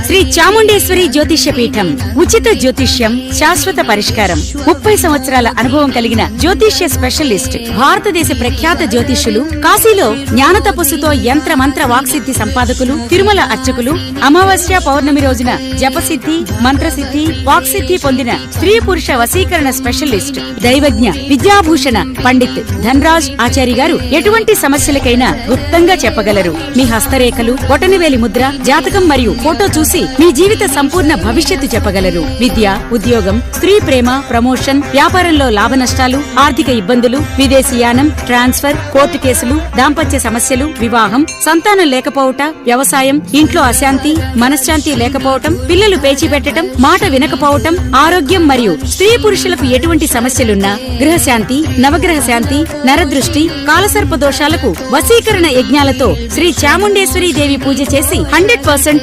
శ్రీ చాముండేశ్వరి జ్యోతిష్య పీఠం. ఉచిత జ్యోతిష్యం, శాశ్వత పరిష్కారం. 30 సంవత్సరాల అనుభవం కలిగిన జ్యోతిష్య స్పెషలిస్ట్. భారతదేశ ప్రఖ్యాత జ్యోతిష్యులు, కాశీలో జ్ఞాన తపస్సుతో యంత్ర మంత్ర వాక్సిద్ధి సంపాదకులు, తిరుమల అర్చకులు, అమావాస్య పౌర్ణమి రోజున జపసిద్ధి, మంత్రసిద్ధి, వాక్సిద్ధి పొందిన స్త్రీ పురుష వశీకరణ స్పెషలిస్ట్, దైవజ్ఞ, విద్యాభూషణ పండిత్ ధనరాజ్ ఆచారి గారు ఎటువంటి సమస్యలకైనా గుప్తంగా చెప్పగలరు. మీ హస్తరేఖలు, బొటనవేలి ముద్ర, జాతకం మరియు ఫోటో చూసి మీ జీవిత సంపూర్ణ భవిష్యత్తు చెప్పగలరు. విద్య, ఉద్యోగం, స్త్రీ ప్రేమ, ప్రమోషన్, వ్యాపారంలో లాభ నష్టాలు, ఆర్థిక ఇబ్బందులు, విదేశీయానం, ట్రాన్స్ఫర్, కోర్టు కేసులు, దాంపత్య సమస్యలు, వివాహం, సంతానం లేకపోవట, వ్యవసాయం, ఇంట్లో అశాంతి, మనశ్శాంతి లేకపోవటం, పిల్లలు పేచి పెట్టడం, మాట వినకపోవటం, ఆరోగ్యం మరియు స్త్రీ పురుషులకు ఎటువంటి సమస్యలున్నా గృహశాంతి, నవగ్రహ శాంతి, నరదృష్టి, కాలసర్ప దోషాలకు వశీకరణ యజ్ఞాలతో శ్రీ చాముండేశ్వరీ దేవి పూజ చేసి 100%